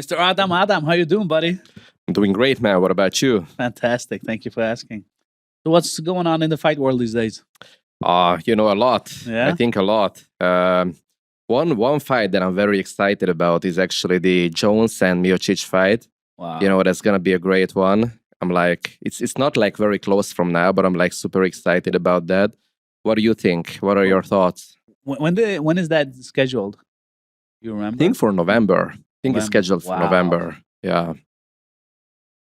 Mr. Adam, how you doing, buddy? I'm doing great, man. What about you? Fantastic. Thank you for asking. So what's going on in the fight world these days? A lot. Yeah? I think a lot. One fight that I'm very excited about is actually the Jones and Miocic fight. Wow. That's gonna be a great one. I'm like, it's not like very close from now, but I'm like super excited about that. What do you think? What are your thoughts? When is that scheduled? You remember? I think for November. I think it's November. scheduled for Wow. November. Yeah.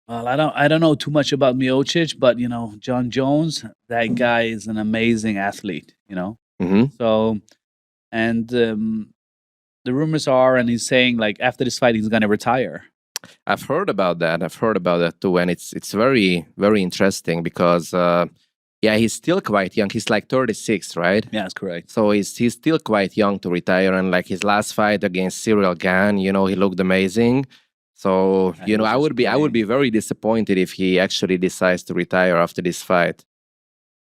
Well, I don't know too much about Miocic, but John Jones, that guy is an amazing athlete. hmm So, and the rumors are, and he's saying like after this fight he's gonna retire. I've heard about that. I've heard about that too, and it's very very interesting because he's still quite young. He's like 36, right? Yeah, that's correct. So he's still quite young to retire, and like his last fight against Cyril Gane, he looked amazing. So I would be very disappointed if he actually decides to retire after this fight.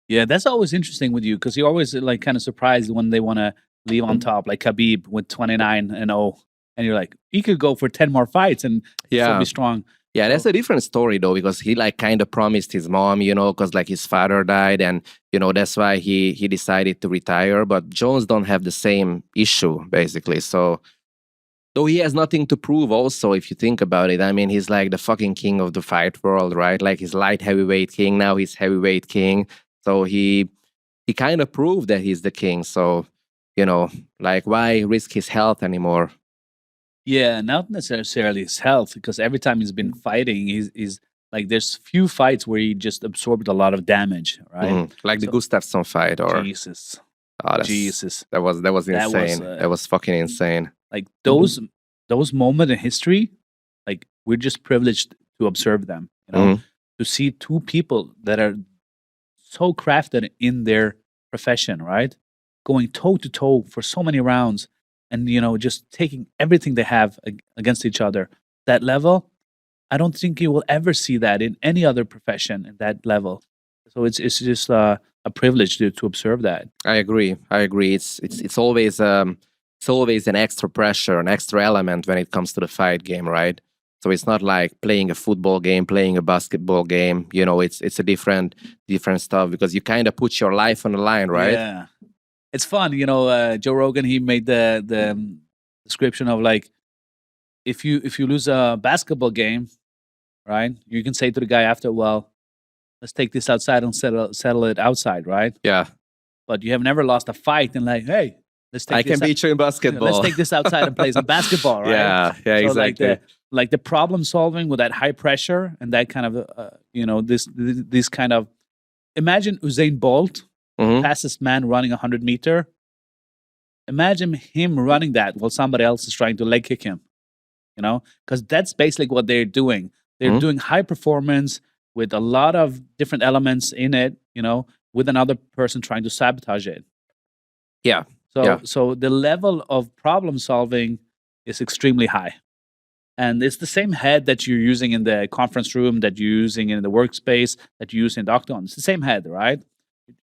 Yeah, that's always interesting with you because you're always like kind of surprised when they want to leave on top, like Khabib with 29-0, and you're like, he could go for 10 more fights and still be strong. Yeah, that's a different story though, because he like kind of promised his mom, because like his father died, and that's why he decided to retire. But Jones don't have the same issue basically. So though he has nothing to prove also, if you think about it. I mean, he's like the fucking king of the fight world, right? Like he's light heavyweight king, now he's heavyweight king. So he kind of proved that he's the king. So, like why risk his health anymore? Yeah, not necessarily his health, because every time he's been fighting, he's like there's few fights where he just absorbed a lot of damage, right? Like the Gustafsson fight, or Jesus, Jesus, that was insane. That was fucking insane. Like those moments in history, like we're just privileged to observe them. To see two people that are so crafted in their profession, right, going toe to toe for so many rounds, and just taking everything they have against each other. That level, I don't think you will ever see that in any other profession at that level. So it's just a privilege to observe that. I agree. It's always an extra pressure, an extra element when it comes to the fight game, right? So it's not like playing a football game, playing a basketball game. It's a different stuff, because you kind of put your life on the line, right? Yeah, it's fun. Joe Rogan, he made the description of like if you lose a basketball game, right? You can say to the guy after, well, let's take this outside and settle it outside, right? Yeah. But you have never lost a fight and like, hey, I can beat you in basketball. Let's take this outside and play some basketball, right? Yeah, so exactly. Like the problem solving with that high pressure and that kind of, this kind of, imagine Usain Bolt, fastest man running 100-meter. Imagine him running that while somebody else is trying to leg kick him, because that's basically what they're doing. They're doing high performance with a lot of different elements in it, with another person trying to sabotage it. Yeah. So the level of problem solving is extremely high. And it's the same head that you're using in the conference room, that you're using in the workspace, that you use in the octagon. It's the same head, right?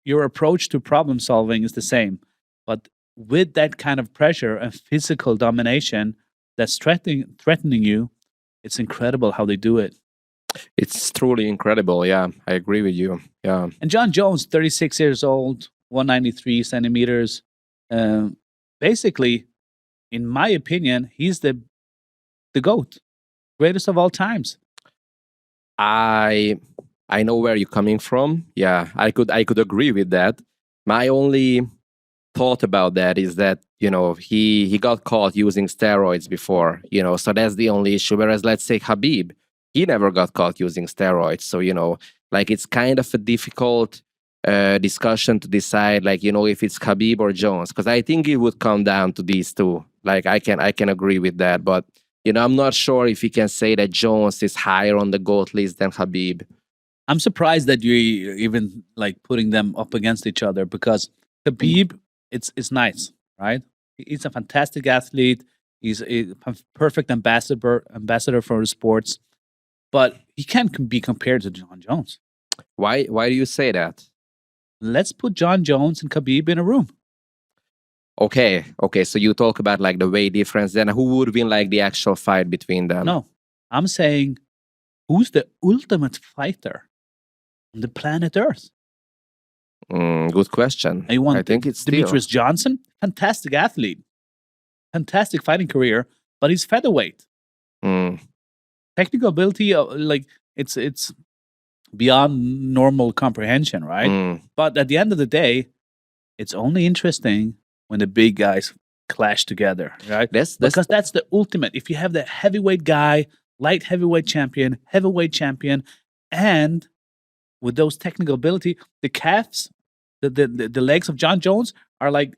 Your approach to problem solving is the same. But with that kind of pressure and physical domination that's threatening you, it's incredible how they do it. It's truly incredible. Yeah, I agree with you. Yeah. And John Jones, 36 years old, 193 centimeters. Basically, in my opinion, he's the GOAT, greatest of all times. I know where you're coming from. Yeah, I could agree with that. My only thought about that is that he got caught using steroids before, so that's the only issue. Whereas let's say Khabib, he never got caught using steroids. So like it's kind of a difficult discussion to decide, like if it's Khabib or Jones, because I think it would come down to these two. Like I can agree with that, but I'm not sure if you can say that Jones is higher on the GOAT list than Khabib. I'm surprised that you're even like putting them up against each other, because Khabib, it's nice, right? He's a fantastic athlete. He's a perfect ambassador for the sports, but he can't be compared to John Jones. Why do you say that? Let's put John Jones and Khabib in a room. Okay. So you talk about like the weight difference. Then who would win like the actual fight between them? No, I'm saying who's the ultimate fighter on the planet Earth? Good question. I want I think it's Demetrius Johnson, fantastic athlete, fantastic fighting career, but he's featherweight. Technical ability, like it's beyond normal comprehension, right? But at the end of the day, it's only interesting when the big guys clash together, right? Because that's the ultimate. If you have the heavyweight guy, light heavyweight champion, and with those technical ability, the calves, the legs of John Jones are like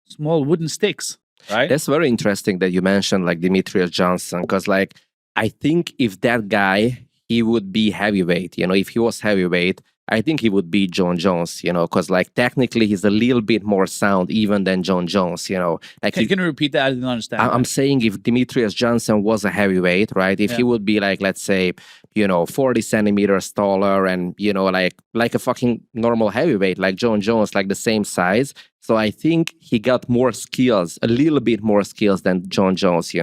small wooden sticks, right? That's very interesting that you mentioned like Demetrius Johnson, because like I think if that guy, he would be heavyweight, if he was heavyweight, I think he would beat John Jones, because like technically he's a little bit more sound even than John Jones, Like Can you repeat that? I didn't understand. I'm saying if Demetrius Johnson was a heavyweight, right? If he would be like, let's say, 40 centimeters taller and, like a fucking normal heavyweight, like John Jones, like the same size. So I think he got more skills, a little bit more skills than John Jones,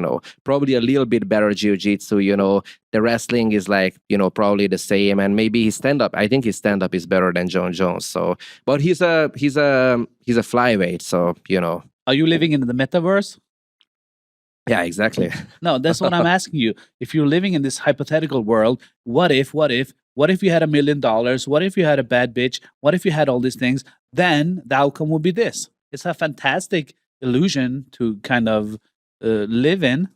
probably a little bit better jiu-jitsu, the wrestling is like, probably the same. And maybe his stand-up, I think his stand-up is better than John Jones. So, but he's a flyweight. So, Are you living in the metaverse? Yeah, exactly. No, that's what I'm asking you. If you're living in this hypothetical world, what if you had $1 million? What if you had a bad bitch? What if you had all these things? Then the outcome would be this. It's a fantastic illusion to kind of live in.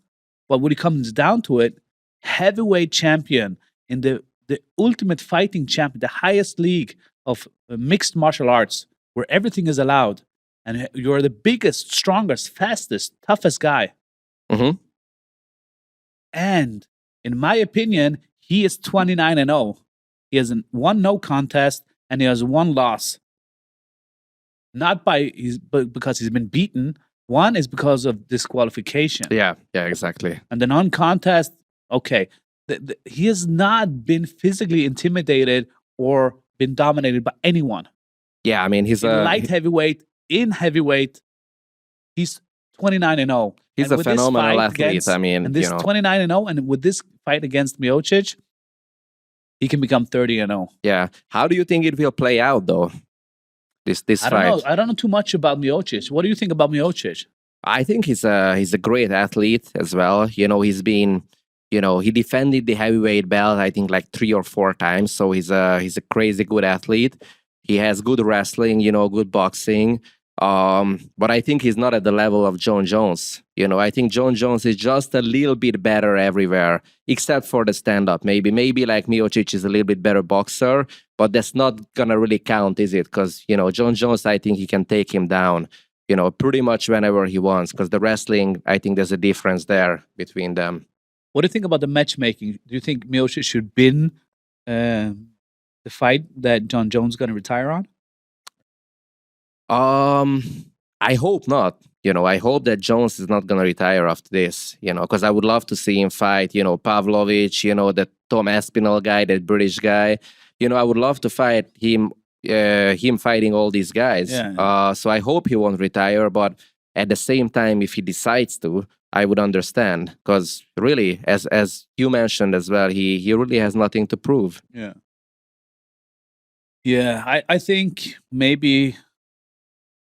But when it comes down to it, heavyweight champion in the ultimate fighting champion, the highest league of mixed martial arts, where everything is allowed, and you're the biggest, strongest, fastest, toughest guy. And in my opinion, he is 29-0. He has one no contest and he has one loss. Not because he's been beaten. One is because of disqualification. Yeah, exactly. And the non-contest, okay, he has not been physically intimidated or been dominated by anyone. Yeah, I mean, he's a light heavyweight, in heavyweight, he's 29-0. He's a phenomenal athlete. And this 29-0, and with this fight against Miocic, he can become 30-0. Yeah. How do you think it will play out, though? This fight. I don't know too much about Miocic. What do you think about Miocic? I think he's a great athlete as well. He's been, he defended the heavyweight belt, I think like 3 or 4 times. So he's a crazy good athlete. He has good wrestling, good boxing. But I think he's not at the level of John Jones. I think John Jones is just a little bit better everywhere, except for the stand-up. Maybe like Miocic is a little bit better boxer, but that's not gonna really count, is it? Because John Jones, I think he can take him down, pretty much whenever he wants. Because the wrestling, I think there's a difference there between them. What do you think about the matchmaking? Do you think Miocic should win the fight that John Jones is gonna retire on? I hope not. I hope that Jones is not gonna retire after this. Because I would love to see him fight. Pavlovich. The Tom Aspinall guy, that British guy. I would love to fight him. Him fighting all these guys. Yeah. So I hope he won't retire. But at the same time, if he decides to, I would understand. Because really, as you mentioned as well, he really has nothing to prove. Yeah. Yeah. I think maybe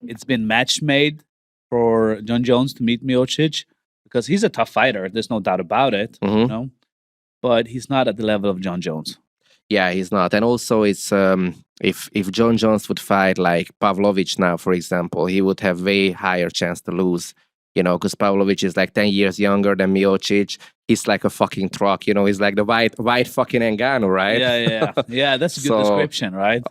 it's been match made for John Jones to meet Miocic because he's a tough fighter. There's no doubt about it, but he's not at the level of John Jones. Yeah, he's not. And also, it's if John Jones would fight like Pavlovich now, for example, he would have way higher chance to lose. Because Pavlovich is like 10 years younger than Miocic. He's like a fucking truck. He's like the white fucking Ngannou, right? Yeah. That's a good description, right?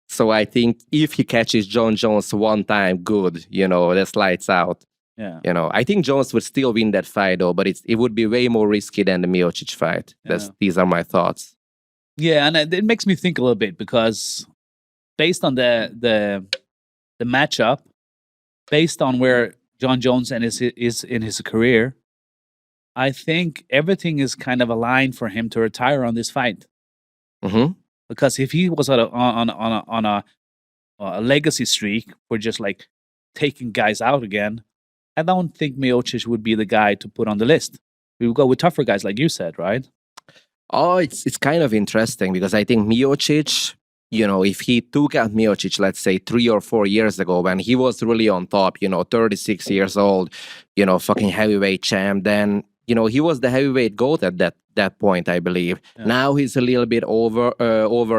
So I think if he catches John Jones one time, good, that's lights out. Yeah. I think Jones would still win that fight though, but it would be way more risky than the Miocic fight. These are my thoughts. Yeah, and it makes me think a little bit because based on the matchup, based on where John Jones is in his career, I think everything is kind of aligned for him to retire on this fight. Because if he was on a legacy streak for just like taking guys out again, I don't think Miocic would be the guy to put on the list. We would go with tougher guys, like you said, right? Oh, it's kind of interesting because I think Miocic, if he took out Miocic, let's say 3 or 4 years ago when he was really on top, 36 years old, fucking heavyweight champ, then, he was the heavyweight GOAT at that point, I believe. Yeah. Now he's a little bit over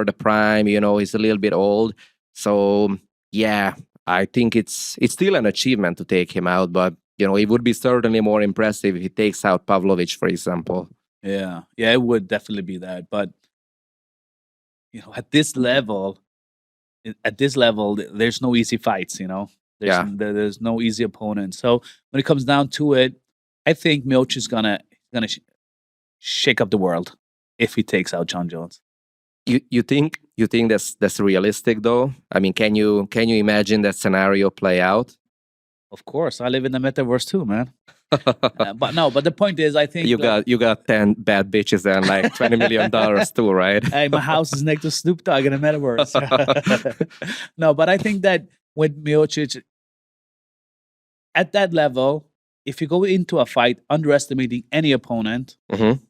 the prime, he's a little bit old. So, yeah, I think it's still an achievement to take him out, but, it would be certainly more impressive if he takes out Pavlovich, for example. Yeah, it would definitely be that. But at this level, there's no easy fights. There's no easy opponent. So when it comes down to it, I think Miocic is gonna shake up the world if he takes out John Jones. You think that's realistic though? I mean, can you imagine that scenario play out? Of course, I live in the metaverse too, man. But the point is, I think you got 10 bad bitches and like $20 million too, right? Hey, my house is next to Snoop Dogg in the metaverse. No, but I think that with Miocic at that level, if you go into a fight underestimating any opponent, then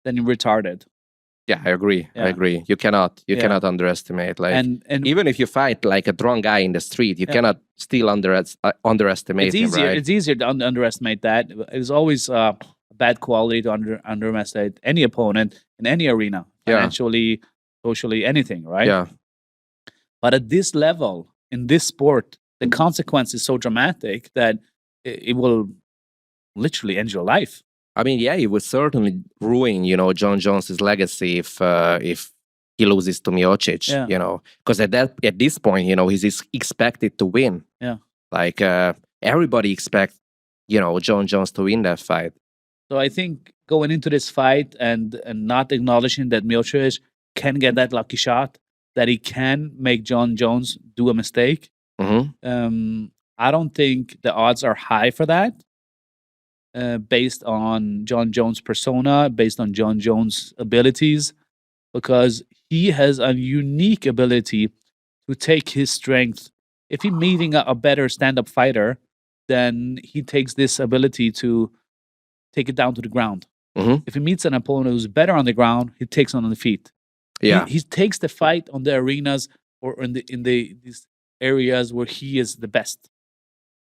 you're retarded. Yeah, I agree. I agree. You cannot underestimate. Like, and even if you fight like a drunk guy in the street, you cannot still underestimate him. Right? It's easier to underestimate that. It's always a bad quality to underestimate any opponent in any arena, financially, socially, anything, right? Yeah. But at this level, in this sport, the consequence is so dramatic that it will literally end your life. I mean, yeah, it would certainly ruin, John Jones's legacy if he loses to Miocic, because at this point, he's expected to win. Yeah, like everybody expects, John Jones to win that fight. So I think going into this fight and not acknowledging that Miocic can get that lucky shot, that he can make John Jones do a mistake. I don't think the odds are high for that. Based on John Jones' persona, based on John Jones' abilities, because he has a unique ability to take his strength. If he's meeting a better stand-up fighter, then he takes this ability to take it down to the ground. If he meets an opponent who's better on the ground, he takes on the feet. Yeah, he takes the fight on the arenas or in these areas where he is the best.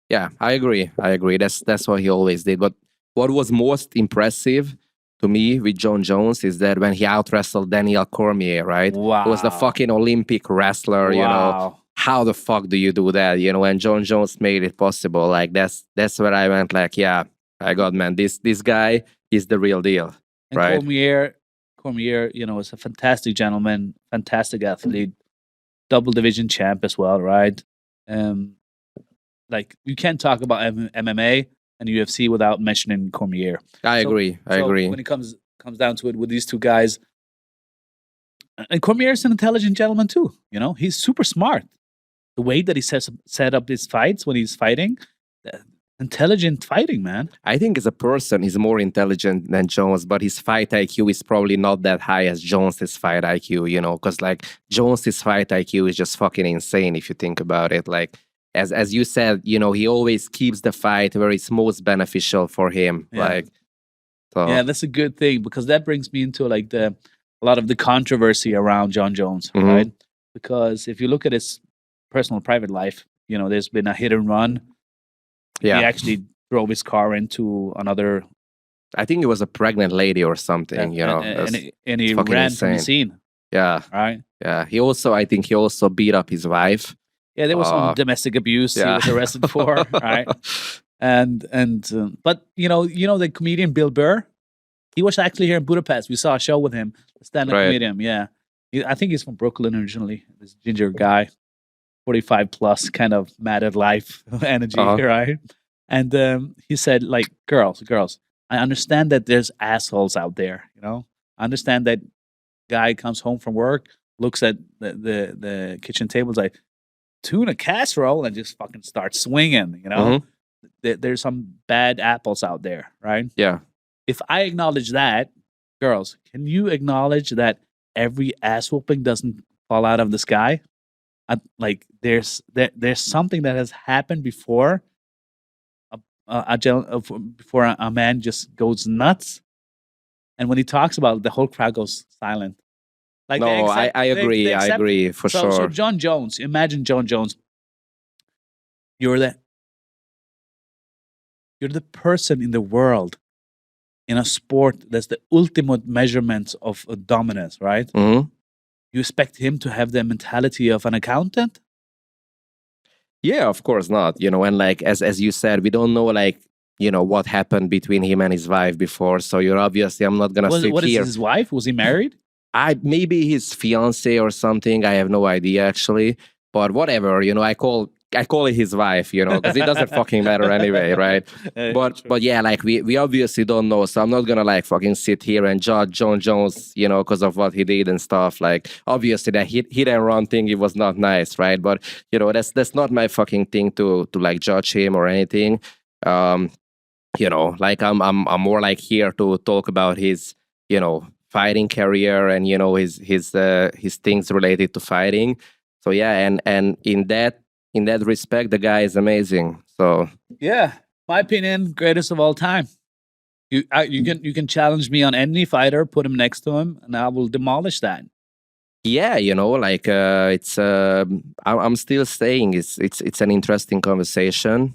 Yeah, I agree. That's what he always did. But what was most impressive to me with John Jones is that when he out-wrestled Daniel Cormier, right? Wow. He was the fucking Olympic wrestler, Wow. How the fuck do you do that? And John Jones made it possible. Like, that's where I went like, yeah, I got, man, this guy is the real deal, and right? Cormier, is a fantastic gentleman, fantastic athlete, double division champ as well, right? Like, you can't talk about MMA and UFC without mentioning Cormier. I agree. When it comes down to it with these two guys, and Cormier is an intelligent gentleman too. He's super smart. The way that he set up his fights when he's fighting, intelligent fighting, man. I think as a person, he's more intelligent than Jones, but his fight IQ is probably not that high as Jones's fight IQ. Because like Jones's fight IQ is just fucking insane if you think about it. Like, as you said, he always keeps the fight where it's most beneficial for him. Yeah. Yeah, that's a good thing, because that brings me into like a lot of the controversy around John Jones, right? Because if you look at his personal private life, there's been a hit and run. Yeah. He actually drove his car into another. I think it was a pregnant lady or something, and he ran from the scene. Yeah. Right. Yeah. I think he also beat up his wife. Yeah, there was some domestic abuse he was arrested for, right? But the comedian Bill Burr, he was actually here in Budapest. We saw a show with him, stand-up comedian. Yeah, I think he's from Brooklyn originally. This ginger guy, 45 plus, kind of mad at life energy, right? And he said, like, girls, I understand that there's assholes out there. I understand that guy comes home from work, looks at the kitchen table, is like, tuna casserole, and just fucking start swinging. There's some bad apples out there, right? Yeah. If I acknowledge that, girls, can you acknowledge that every ass whooping doesn't fall out of the sky? like there's something that has happened before before a man just goes nuts, and when he talks about it, the whole crowd goes silent. Like they No, accept, I they agree. I accept it. agree for So sure. John Jones, imagine John Jones. You're the you're the person in the world in a sport that's the ultimate measurement of dominance, right? Mhm. You expect him to have the mentality of an accountant? Yeah, of course not. And like as you said, we don't know like what happened between him and his wife before. So you're obviously I'm not gonna sit What is here. his wife? Was he married? I maybe his fiance or something. I have no idea actually, but whatever. I call it his wife. Because it doesn't fucking matter anyway, right? But True. but yeah, like we obviously don't know. So I'm not gonna like fucking sit here and judge John Jones, because of what he did and stuff. Like obviously that hit and run thing, it was not nice, right? But that's not my fucking thing to like judge him or anything. Um, like I'm more like here to talk about his fighting career and his things related to fighting. So yeah, and in that respect, the guy is amazing. So Yeah, my opinion, greatest of all time. You can challenge me on any fighter, put him next to him, and I will demolish that. yeah, like it's I'm still saying it's an interesting conversation.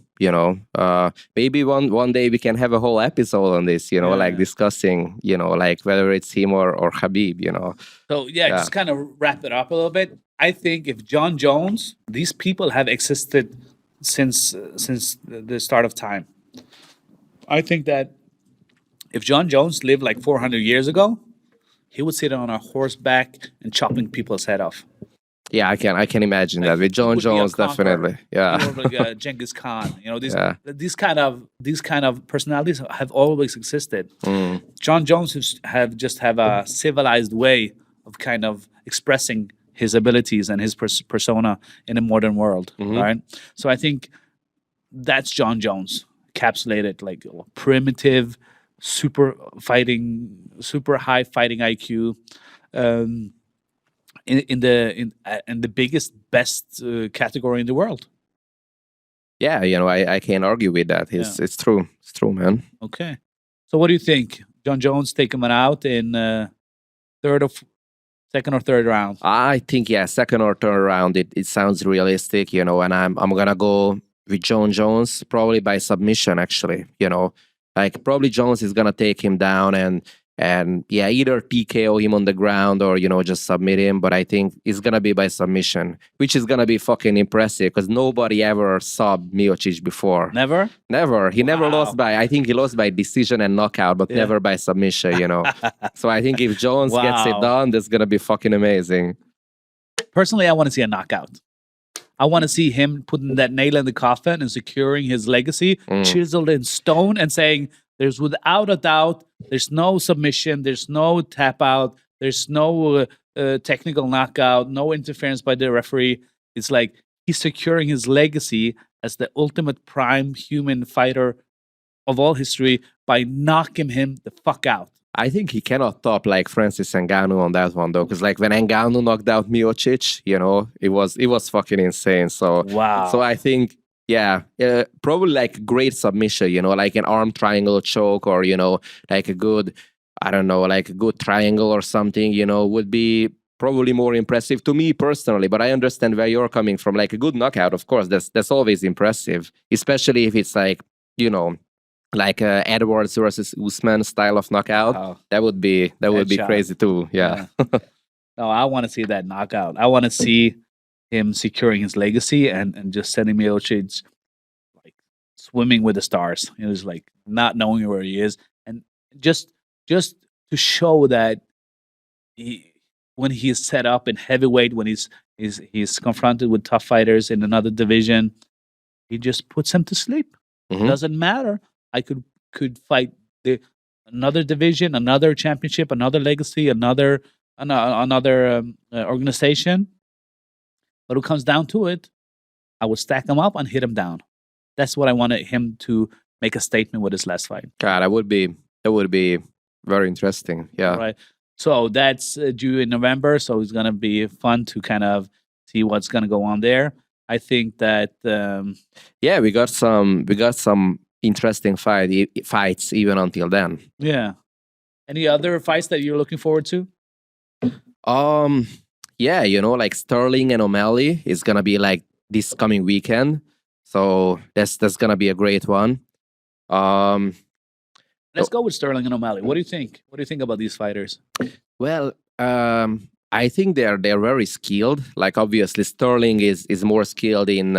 Maybe one day we can have a whole episode on this. Like Yeah. discussing like whether it's him or Habib. So yeah, Yeah. just kind of wrap it up a little bit. I think if John Jones, these people have existed since the start of time. I think that if John Jones lived like 400 years ago, he would sit on a horseback and chopping people's head off. Yeah, I can imagine Like that with he John would be a Jones, conqueror. definitely. He Yeah, was like Genghis Khan. yeah. These kind of personalities have always existed. Mm. John Jones have a civilized way of kind of expressing his abilities and his persona in a modern world, Mhm. right? So I think that's John Jones encapsulated, like primitive, super high fighting IQ, um, in the biggest best category in the world. Yeah, I can't argue with that. It's true. It's true, man. Okay, so what do you think? John Jones take him out in third or second or third round? I think yeah, second or third round. It sounds realistic, and I'm gonna go with John Jones probably by submission. Actually, like probably Jones is gonna take him down and yeah, either TKO him on the ground or just submit him. But I think it's gonna be by submission, which is gonna be fucking impressive because nobody ever subbed Miocic before. Never. Never. He never Wow. lost I think he lost by decision and knockout, but Yeah. never by submission. So I think if Jones gets it Wow. done, that's gonna be fucking amazing. Personally, I want to see a knockout. I want to see him putting that nail in the coffin and securing his legacy, chiseled in stone, and saying, "There's without a doubt, there's no submission, there's no tap out, there's no technical knockout, no interference by the referee." It's like he's securing his legacy as the ultimate prime human fighter of all history by knocking him the fuck out. I think he cannot top like Francis Ngannou on that one though, because like when Ngannou knocked out Miocic, it was fucking insane. So Wow. so I think yeah, probably like great submission, like an arm triangle choke or like a good I don't know, like a good triangle or something, would be probably more impressive to me personally. But I understand where you're coming from. Like a good knockout, of course, that's always impressive, especially if it's like like Edwards versus Usman style of knockout. Wow. That would be Headshot. crazy too. Yeah. No, I want to see that knockout. I want to see him securing his legacy and just sending Miocic like swimming with the stars. He was like not knowing where he is, and just to show that when he's set up in heavyweight, when he's confronted with tough fighters in another division, he just puts him to sleep. Mhm. Doesn't matter. I could fight another division, another championship, another legacy, another organization. But when it comes down to it, I would stack him up and hit him down. That's what I wanted him to make a statement with his last fight. God, that would be very interesting. Yeah. Right. So that's due in November. So it's gonna be fun to kind of see what's going to go on there. I think that Yeah, we got some interesting fights even until then. yeah. Any other fights that you're looking forward to? Yeah, like Sterling and O'Malley is gonna be like this coming weekend, so that's gonna be a great one. Um, Let's go with Sterling and O'Malley. What do you think? What do you think about these fighters? well, I think they're very skilled. Like obviously, Sterling is more skilled in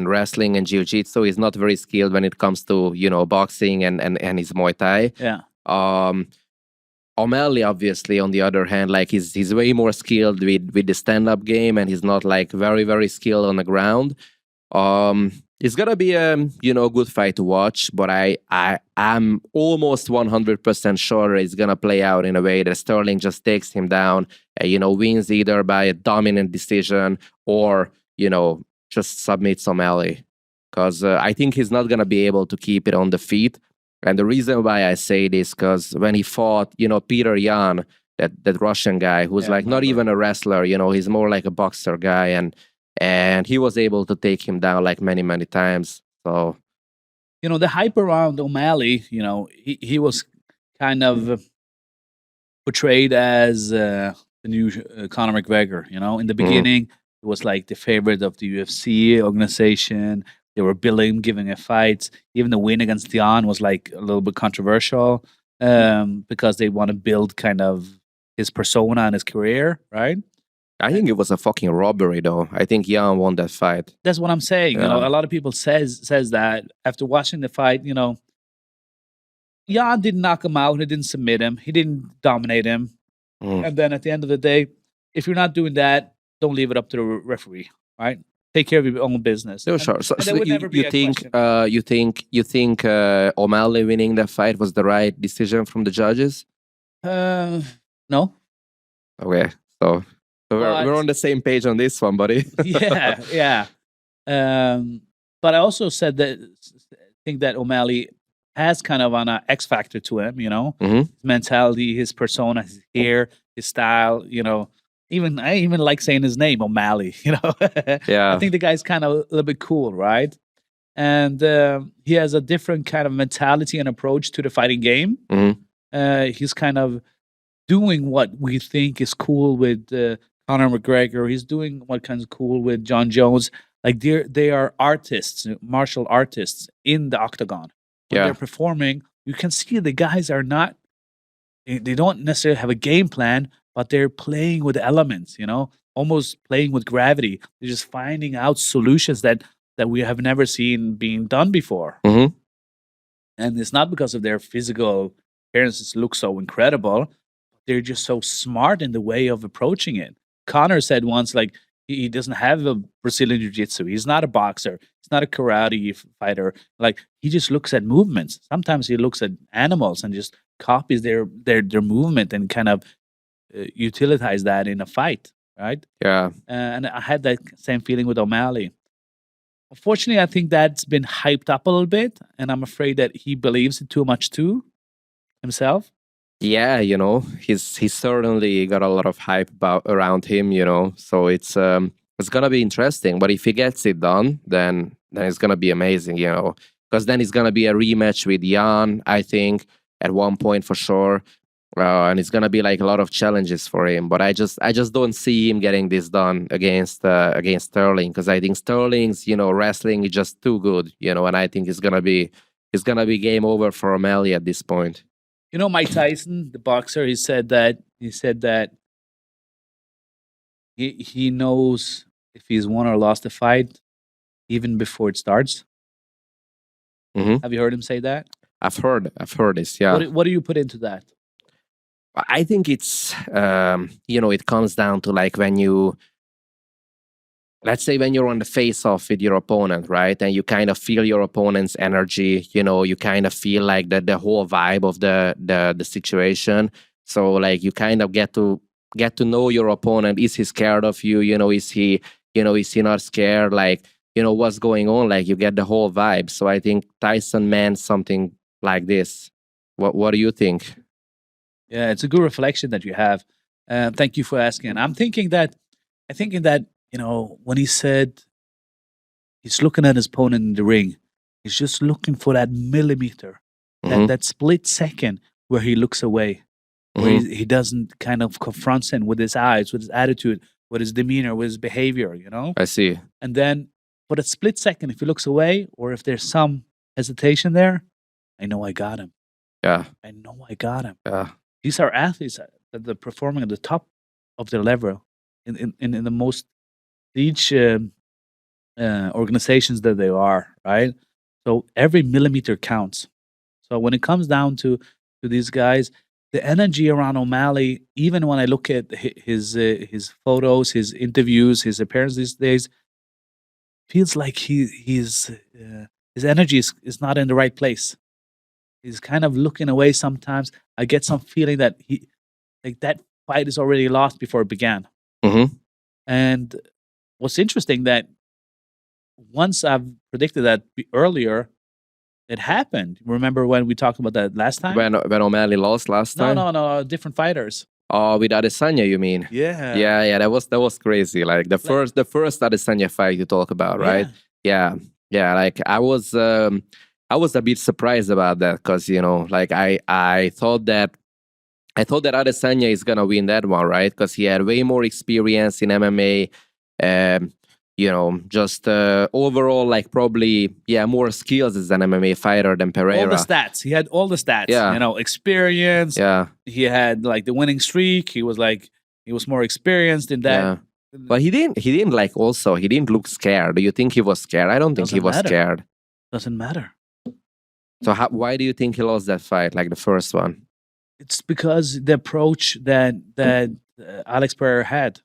wrestling and jiu-jitsu. He's not very skilled when it comes to boxing and his Muay Thai. Yeah. O'Malley, obviously, on the other hand, like he's way more skilled with the stand-up game, and he's not like very, very skilled on the ground. It's gonna be a good fight to watch, but I'm almost 100% sure it's gonna play out in a way that Sterling just takes him down, wins either by a dominant decision or just submits O'Malley, because I think he's not gonna be able to keep it on the feet. And the reason why I say this, because when he fought, Peter Yan, that Russian guy, who's like not even a wrestler, he's more like a boxer guy, and he was able to take him down like many, many times. So, the hype around O'Malley, he was kind of portrayed as the new Conor McGregor. In the beginning, it was like the favorite of the UFC organization. They were billing, giving a fight. Even the win against Dion was like a little bit controversial because they want to build kind of his persona and his career, right? I think it was a fucking robbery, though. I think Jan won that fight. That's what I'm saying. Yeah. A lot of people says that after watching the fight. Jan didn't knock him out. He didn't submit him. He didn't dominate him. And then at the end of the day, if you're not doing that, don't leave it up to the referee, right? Take care of your own business. No, sure. So you think O'Malley winning that fight was the right decision from the judges? No. Okay, so we're on the same page on this one, buddy. yeah. But I also think that O'Malley has kind of an X factor to him. His mentality, his persona, his hair, his style. I even like saying his name, O'Malley. Yeah. I think the guy's kind of a little bit cool, right? And he has a different kind of mentality and approach to the fighting game. He's kind of doing what we think is cool with Conor McGregor. He's doing what kind of cool with John Jones. Like they are artists, martial artists in the octagon. When they're performing, you can see the guys are not. They don't necessarily have a game plan, but they're playing with elements, almost playing with gravity. They're just finding out solutions that we have never seen being done before. And it's not because of their physical appearances look so incredible. They're just so smart in the way of approaching it. Conor said once, like, he doesn't have a Brazilian Jiu-Jitsu. He's not a boxer. He's not a karate fighter. Like, he just looks at movements. Sometimes he looks at animals and just copies their movement and kind of utilize that in a fight, right? Yeah. And I had that same feeling with O'Malley. Unfortunately, I think that's been hyped up a little bit, and I'm afraid that he believes it too much too himself. Yeah, he's certainly got a lot of hype around him, so it's gonna be interesting. But if he gets it done, then it's gonna be amazing, because then it's gonna be a rematch with Jan, I think, at one point for sure. And it's gonna be like a lot of challenges for him, but I just don't see him getting this done against Sterling, because I think Sterling's wrestling is just too good, and I think it's gonna be game over for O'Malley at this point. Mike Tyson, the boxer, he said that he knows if he's won or lost a fight even before it starts. Have you heard him say that? I've heard this. Yeah. What do you put into that? I think it's it comes down to like let's say when you're on the face-off with your opponent, right? And you kind of feel your opponent's energy, you kind of feel like the whole vibe of the situation. So like you kind of get to know your opponent. Is he scared of you? Is he not scared? Like, what's going on? Like you get the whole vibe. So I think Tyson meant something like this. What do you think? Yeah, it's a good reflection that you have. Thank you for asking. I'm thinking that when he said he's looking at his opponent in the ring, he's just looking for that millimeter, that split second where he looks away, where he doesn't kind of confront him with his eyes, with his attitude, with his demeanor, with his behavior, I see. And then for that split second, if he looks away or if there's some hesitation there, I know I got him. Yeah. I know I got him. Yeah. These are athletes that are performing at the top of their level in the most each organizations that they are, right? So every millimeter counts. So when it comes down to these guys, the energy around O'Malley, even when I look at his photos, his interviews, his appearances these days, feels like his energy is not in the right place. He's kind of looking away sometimes. I get some feeling that that fight is already lost before it began. And what's interesting that once I've predicted that earlier, it happened. Remember when we talked about that last time? When O'Malley lost last time? No, different fighters. Oh, with Adesanya, you mean? Yeah. Yeah. That was crazy. Like the first Adesanya fight you talk about, right? Yeah. Like I was a bit surprised about that because like I thought that Adesanya is gonna win that one, right? Because he had way more experience in MMA. Just overall, like probably more skills as an MMA fighter than Pereira. All the stats. He had all the stats. Yeah. Experience. Yeah. He had like the winning streak. He was more experienced in that. Yeah. But he didn't like also, he didn't look scared. Do you think he was scared? I don't think he was scared. Doesn't matter. So why do you think he lost that fight, like the first one? It's because the approach that Alex Pereira had.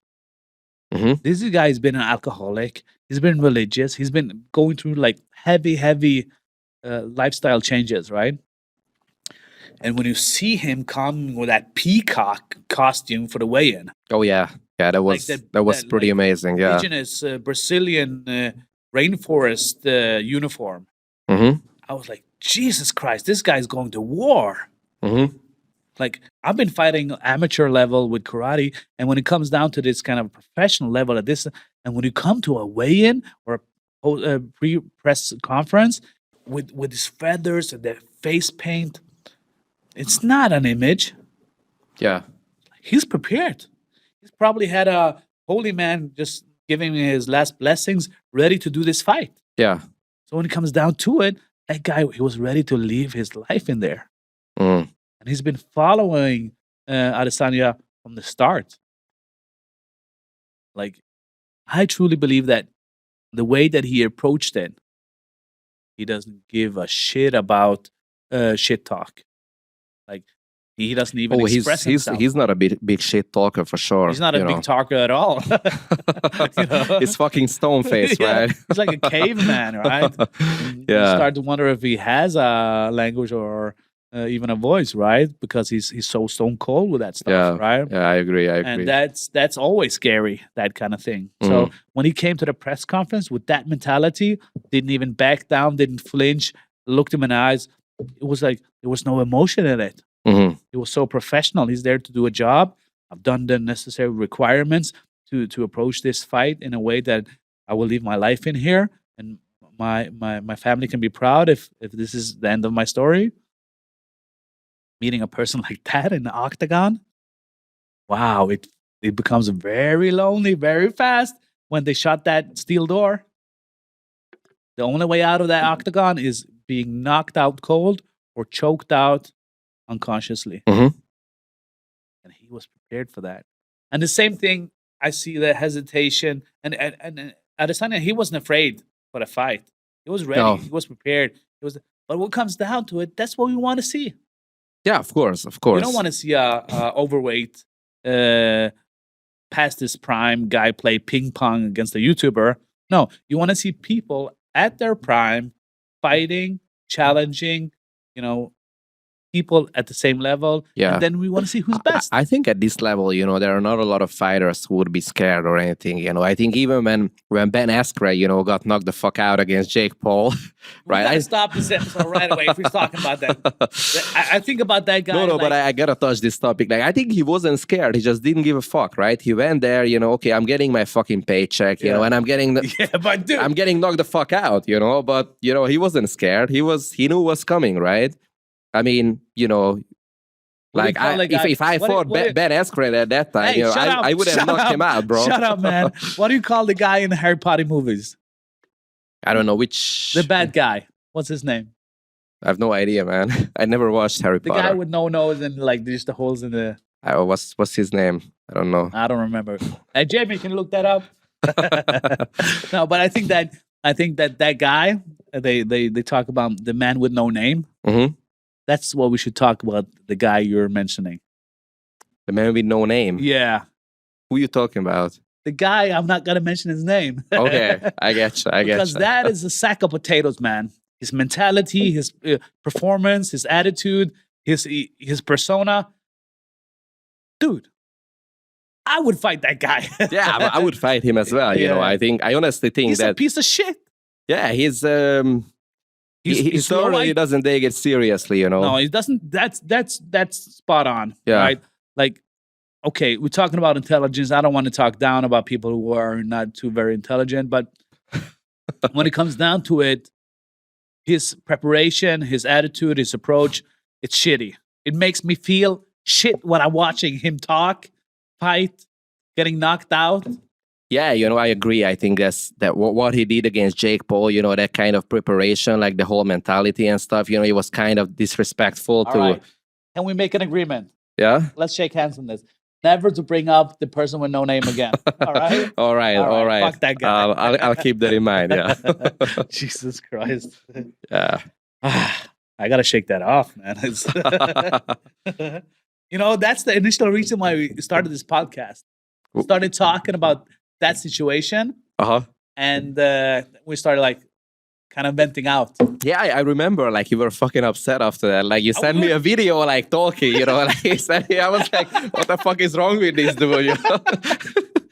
This guy has been an alcoholic. He's been religious. He's been going through like heavy lifestyle changes, right? And when you see him come with that peacock costume for the weigh-in, oh yeah, that was pretty amazing. Yeah, indigenous Brazilian rainforest uniform. I was like, Jesus Christ, this guy's going to war. Like, I've been fighting amateur level with karate, and when it comes down to this kind of professional level at this, and when you come to a weigh-in or a pre-press conference with his feathers and the face paint, it's not an image. Yeah. He's prepared. He's probably had a holy man just giving him his last blessings, ready to do this fight. Yeah. So when it comes down to it, that guy, he was ready to live his life in there. And he's been following Adesanya from the start. Like, I truly believe that the way that he approached it, he doesn't give a shit about shit talk. Like, he doesn't even express himself. He's not a big shit talker for sure. He's not a big talker at all. He's fucking stone face, right? He's like a caveman, right? You start to wonder if he has a language or even a voice, right? Because he's so stone cold with that stuff, right? Yeah, I agree. And that's always scary, that kind of thing. So when he came to the press conference with that mentality, didn't even back down, didn't flinch, looked him in the eyes. It was like there was no emotion in it. He was so professional. He's there to do a job. I've done the necessary requirements to approach this fight in a way that I will leave my life in here, and my family can be proud if this is the end of my story. Meeting a person like that in the octagon, wow, it becomes very lonely very fast when they shut that steel door. The only way out of that octagon is being knocked out cold or choked out unconsciously. And he was prepared for that. And the same thing, I see the hesitation. And Adesanya, he wasn't afraid for the fight. He was ready. No. He was prepared. But what comes down to it, that's what we want to see. Yeah, of course. You don't want to see a overweight, past his prime guy play ping pong against a YouTuber. No, you want to see people at their prime fighting, challenging, people at the same level. Yeah. And then we want to see who's best. I think at this level, there are not a lot of fighters who would be scared or anything. I think even when Ben Askren, got knocked the fuck out against Jake Paul, right? I stop this episode right away if we're talking about that. I think about that guy. No, but I gotta touch this topic. Like, I think he wasn't scared. He just didn't give a fuck, right? He went there, okay, I'm getting my fucking paycheck, and I'm getting but dude, I'm getting knocked the fuck out, But he wasn't scared. He knew what's coming, right? I mean, like if I fought Ben Askren at that time, hey, I would have knocked him out, bro. Shut up, man. What do you call the guy in the Harry Potter movies? I don't know which. The bad guy. What's his name? I have no idea, man. I never watched Harry Potter. The guy with no nose and like just the holes in the. What's his name? I don't know. I don't remember. Hey, Jamie, can you look that up? No, but I think that guy. They talk about the man with no name. Mm-hmm. That's what we should talk about. The guy you're mentioning. The man with no name. Yeah. Who are you talking about? The guy, I'm not gonna mention his name. Okay, I get you. Because that is a sack of potatoes, man. His mentality, his performance, his attitude, his persona. Dude, I would fight that guy. Yeah, I would fight him as well. I honestly think he's that a piece of shit. Yeah, he certainly doesn't take it seriously. No, he doesn't. That's spot on. Yeah. Right. Like, okay, we're talking about intelligence. I don't want to talk down about people who are not too very intelligent, but when it comes down to it, his preparation, his attitude, his approach, it's shitty. It makes me feel shit when I'm watching him talk, fight, getting knocked out. Yeah, I agree. I think that what he did against Jake Paul, that kind of preparation, like the whole mentality and stuff, he was kind of disrespectful All to. Right. Can we make an agreement? Yeah. Let's shake hands on this. Never to bring up the person with no name again. All right? All right. Fuck that guy. I'll keep that in mind, yeah. Jesus Christ. Yeah. I got to shake that off, man. That's the initial reason why we started this podcast. We started talking about that situation. Uh-huh. And we started like kind of venting out. Yeah, I remember like you were fucking upset after that. Like you sent me a video like talking, like you sent me, I was like, what the fuck is wrong with this dude?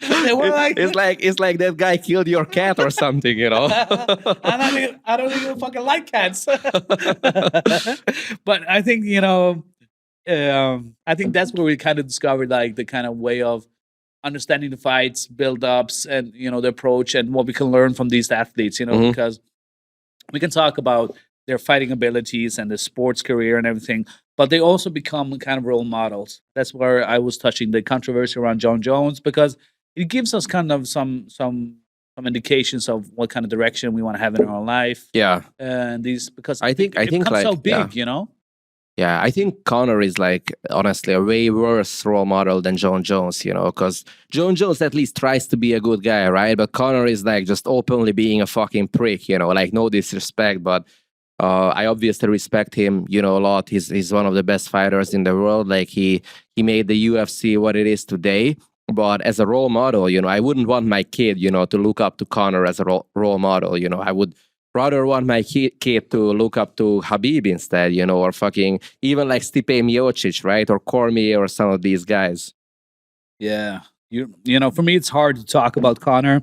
They were it's like that guy killed your cat or something, I don't even fucking like cats. But I think, I think that's where we kind of discovered like the kind of way of understanding the fights, build-ups, and the approach and what we can learn from these athletes, because we can talk about their fighting abilities and the sports career and everything, but they also become kind of role models. That's where I was touching the controversy around John Jones, because it gives us kind of some indications of what kind of direction we want to have in our life. Yeah, and these because I think becomes like, so big, Yeah, I think Conor is like, honestly, a way worse role model than John Jones, because John Jones at least tries to be a good guy, right? But Conor is like just openly being a fucking prick, like no disrespect, but I obviously respect him, a lot. He's one of the best fighters in the world. Like he made the UFC what it is today. But as a role model, I wouldn't want my kid, to look up to Conor as a role model. I would rather want my kid to look up to Khabib instead, or fucking even like Stipe Miocic, right? Or Cormier or some of these guys. Yeah. For me, it's hard to talk about Conor,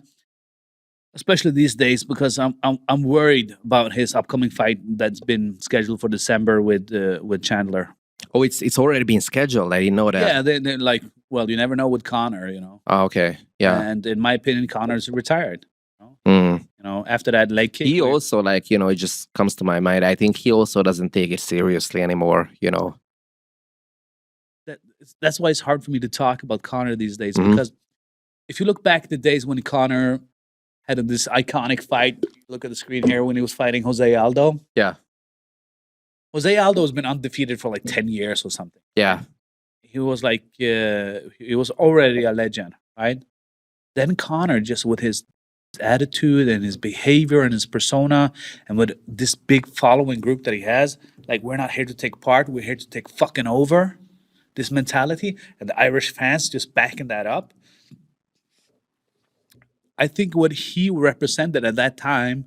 especially these days, because I'm worried about his upcoming fight that's been scheduled for December with Chandler. Oh, it's already been scheduled. I didn't know that. Yeah, they're like, well, you never know with Conor, Oh, okay. Yeah. And in my opinion, Conor's retired. Mm. After that leg kick. He also, like, it just comes to my mind. I think he also doesn't take it seriously anymore, That's why it's hard for me to talk about Conor these days, because if you look back at the days when Conor had this iconic fight, look at the screen here, when he was fighting Jose Aldo. Yeah. Jose Aldo has been undefeated for like 10 years or something. Yeah. He was like, he was already a legend, right? Then Conor, just with his attitude and his behavior and his persona, and with this big following group that he has, like, we're not here to take part, we're here to take fucking over. This mentality, and the Irish fans just backing that up. I think what he represented at that time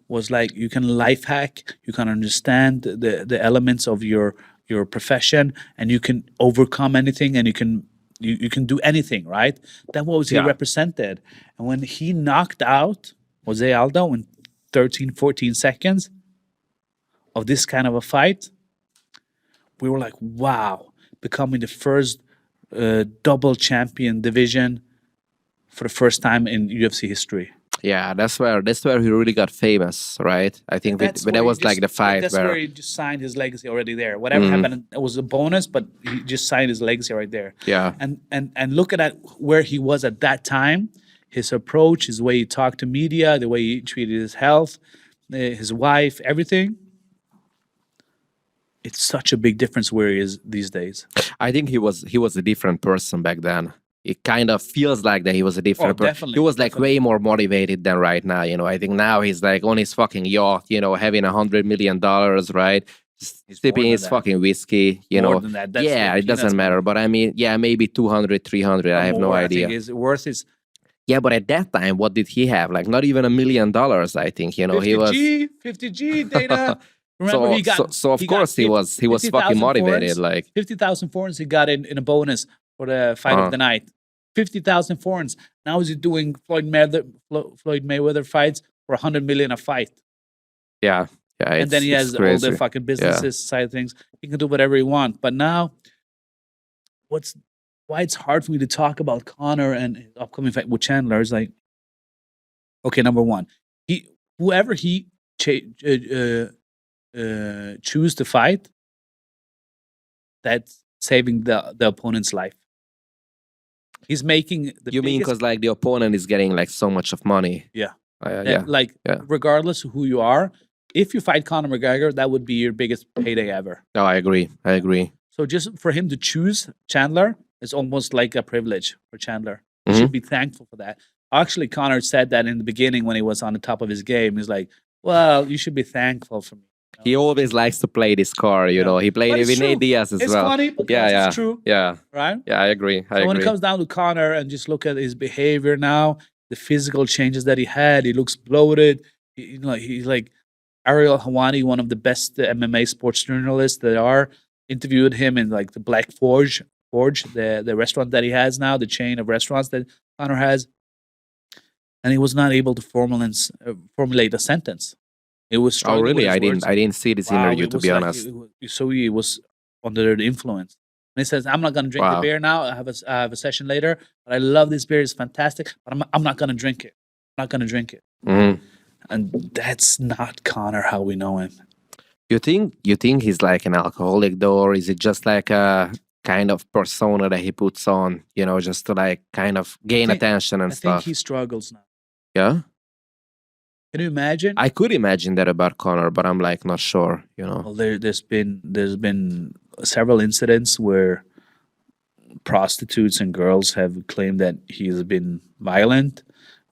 was like, you can life hack, you can understand the elements of your your profession, and you can overcome anything, and you can do anything, right? That was he Yeah. represented. And when he knocked out Jose Aldo in 13, 14 seconds of this kind of a fight, we were like, wow, becoming the first double champion division for the first time in UFC history. Yeah, that's where he really got famous, right? I think That's but where that he was like just- the fight That's where where he just signed his legacy already there. Whatever happened, it was a bonus, but he just signed his legacy right there. Yeah. And looking at where he was at that time, his approach, his way he talked to media, the way he treated his health, his wife, everything. It's such a big difference where he is these days. I think he was a different person back then. It kind of feels like that he was a different person. Definitely, He was like definitely. way more motivated than right now. I think now he's like on his fucking yacht, having $100 million, right? Sipping than his that. fucking whiskey, More than that. That's yeah, like it doesn't peanuts matter. money. But I mean, yeah, maybe 200, 300. I have no More, idea. I think his worth is Yeah, but at that time, what did he have? Like not even $1 million, I think. 50 he was. G, 50 G, Dana. Remember So, he got so of he got course he was 50,000 fucking motivated. forints. Like 50,000 forints he got in a bonus for the fight of the night. 50,000 forints. Now he's doing Floyd Mayweather fights for 100 million a fight. yeah, And then he has all crazy. the fucking businesses side of things. He can do whatever he wants. But now, why it's hard for me to talk about Conor and his upcoming fight with Chandler is like, okay, number one, whoever he choose to fight, that's saving the opponent's life. He's making the You mean biggest- because like the opponent is getting like so much of money? Yeah. Yeah. Like, Yeah. regardless of who you are, if you fight Conor McGregor, that would be your biggest payday ever. No, I agree. So just for him to choose Chandler is almost like a privilege for Chandler. Mhm. He should be thankful for that. Actually, Conor said that in the beginning when he was on the top of his game. He's like, well, you should be thankful for me. He always likes to play this card, you know. He played But it it's with Nate true. Diaz as It's well. funny because Yeah, it's true, Yeah, right? yeah, I agree. So when it comes down to Conor and just look at his behavior now, the physical changes that he had, he looks bloated. He's like Ariel Hawani, one of the best MMA sports journalists that are, interviewed him in like the Black Forge, the restaurant that he has now, the chain of restaurants that Conor has, and he was not able to formulate a sentence. It was Oh, struggling with really? his I words. didn't see this Wow, interview it to was be like- honest. So he was under the influence. And he says, "I'm not going to drink the Wow. beer now. I have a session later, but I love this beer. It's fantastic. But I'm not going to drink it. I'm not going to drink it." Mhm. And that's not Conor how we know him. You think he's like an alcoholic though, or is it just like a kind of persona that he puts on, just to like kind of gain think- attention and I think stuff? he struggles now. Yeah, Can you imagine? I could imagine that about Conor, but I'm like not sure. Well, there's been several incidents where prostitutes and girls have claimed that he's been violent.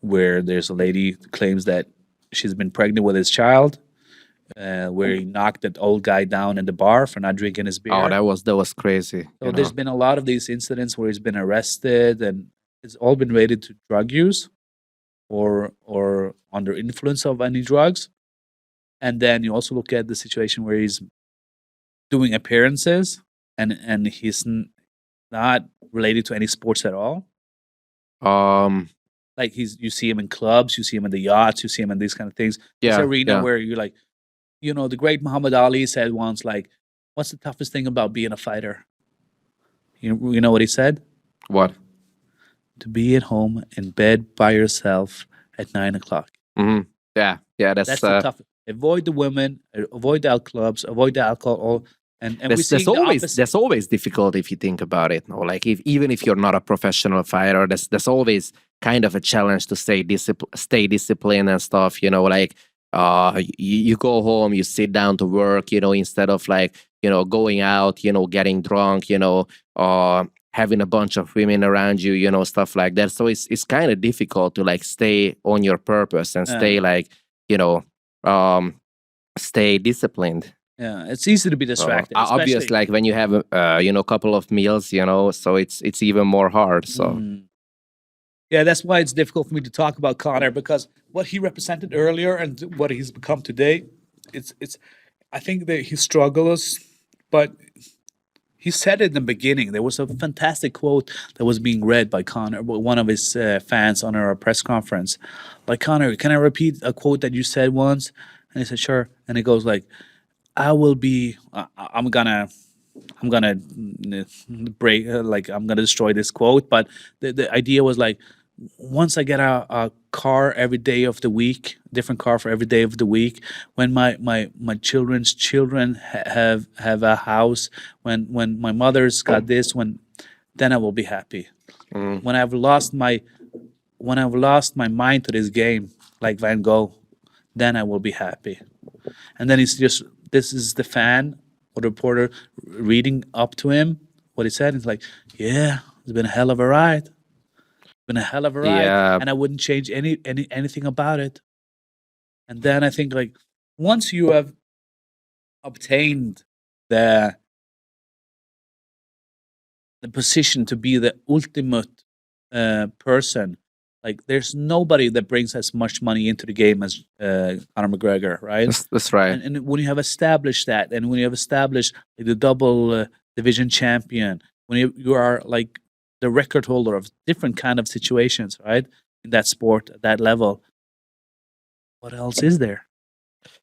Where there's a lady who claims that she's been pregnant with his child. Where he knocked that old guy down in the bar for not drinking his beer. Oh, that was crazy. So there's been a lot of these incidents where he's been arrested, and it's all been related to drug use or under influence of any drugs. And then you also look at the situation where he's doing appearances and he's not related to any sports at all. Like you see him in clubs, you see him in the yachts, you see him in these kind of things. Yeah, This arena yeah. where you're like, the great Muhammad Ali said once, like, what's the toughest thing about being a fighter? You know what he said? What? To be at home in bed by yourself at 9 o'clock. Hmm. Yeah, That's the toughest. Avoid the women, avoid the clubs, avoid the alcohol, and we're seeing the opposite. that's always difficult if you think about it. No, like even if you're not a professional fighter, that's always kind of a challenge to stay disciplined and stuff. Like you go home, you sit down to work. Instead of like going out, getting drunk, having a bunch of women around you, stuff like that. So it's kind of difficult to like stay on your purpose and stay like stay disciplined. Yeah, it's easy to be distracted. Obviously, especially- like when you have a couple of meals, so it's even more hard. So Yeah, that's why it's difficult for me to talk about Conor, because what he represented earlier and what he's become today, it's I think that he struggles But he said it in the beginning. There was a fantastic quote that was being read by Conor, one of his fans on our press conference. Like, Conor, can I repeat a quote that you said once? And he said, sure. And it goes like, I will be, I'm gonna break, like, I'm gonna destroy this quote. But the idea was like, once I get a car every day of the week, different car for every day of the week, when my children's children have a house, when my mother's got this, then I will be happy. Mm. When I've lost my mind to this game, like Van Gogh, then I will be happy. And then this is the fan or the reporter reading up to him what he said. It's like, yeah, it's been a hell of a ride. Been a hell of a ride, Yeah, and I wouldn't change anything about it. And then I think, like, once you have obtained the position to be the ultimate person, like, there's nobody that brings as much money into the game as Conor McGregor, right? that's right. And when you have established that, and when you have established, like, the double division champion, when you are like the record holder of different kind of situations, right, in that sport at that level, what else is there?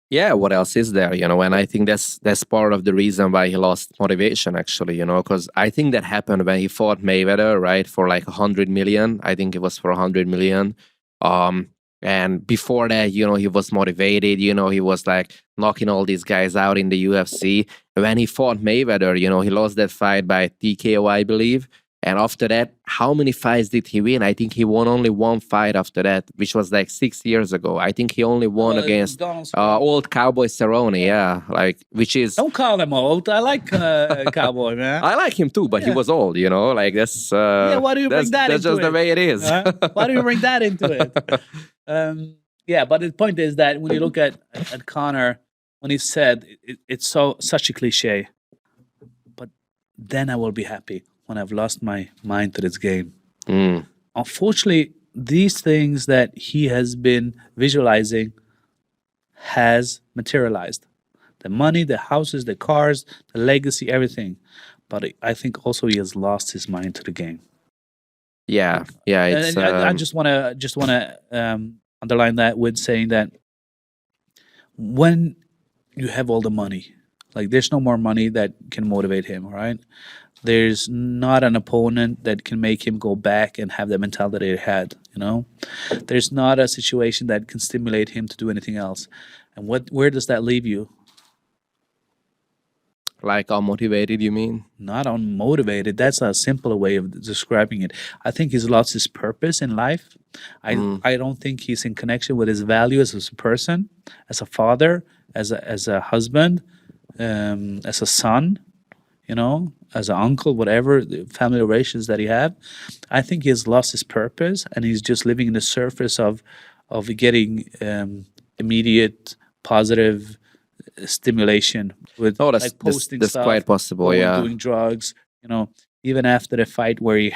Yeah, what else is there? And I think that's part of the reason why he lost motivation, actually. Because I think that happened when he fought Mayweather, right, for like 100 million. I think it was for 100 million. And before that, he was motivated. He was like knocking all these guys out in the UFC. When he fought Mayweather, he lost that fight by TKO, I believe. And after that, how many fights did he win? I think he won only one fight after that, which was like 6 years ago. I think he only won against old Cowboy Cerrone, yeah, like, which is. Don't call him old. I like Cowboy, man. I like him too, but he was old, like that's. Yeah, why do you bring that that's into just the way it is. Why do you bring that into it? Yeah, but the point is that when you look at Conor, when he said it's such a cliche, but then I will be happy when I've lost my mind to this game. Mm. Unfortunately, these things that he has been visualizing has materialized. The money, the houses, the cars, the legacy, everything. But I think also he has lost his mind to the game. Yeah, it's. And I just want to underline that with saying that when you have all the money, like, there's no more money that can motivate him, right? There's not an opponent that can make him go back and have the mentality he had, There's not a situation that can stimulate him to do anything else. And where does that leave you? Like, unmotivated, you mean? Not unmotivated. That's a simpler way of describing it. I think he's lost his purpose in life. I don't think he's in connection with his values as a person, as a father, as a husband, as a son, as an uncle, whatever the family relations that he have. I think he has lost his purpose, and he's just living in the surface of getting immediate positive stimulation with, Oh, like, posting that's stuff, quite possible. or Yeah. doing drugs. Even after the fight where he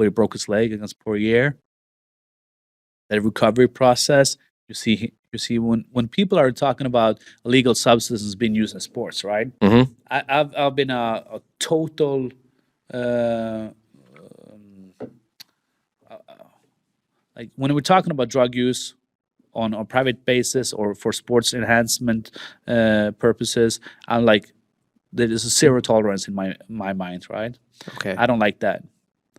broke his leg against Poirier, that recovery process. You see when people are talking about illegal substances being used in sports, right? Mm-hmm. I've been a total like, when we're talking about drug use on a private basis or for sports enhancement purposes, I'm like, there is a zero tolerance in my mind, right? Okay. I don't like that,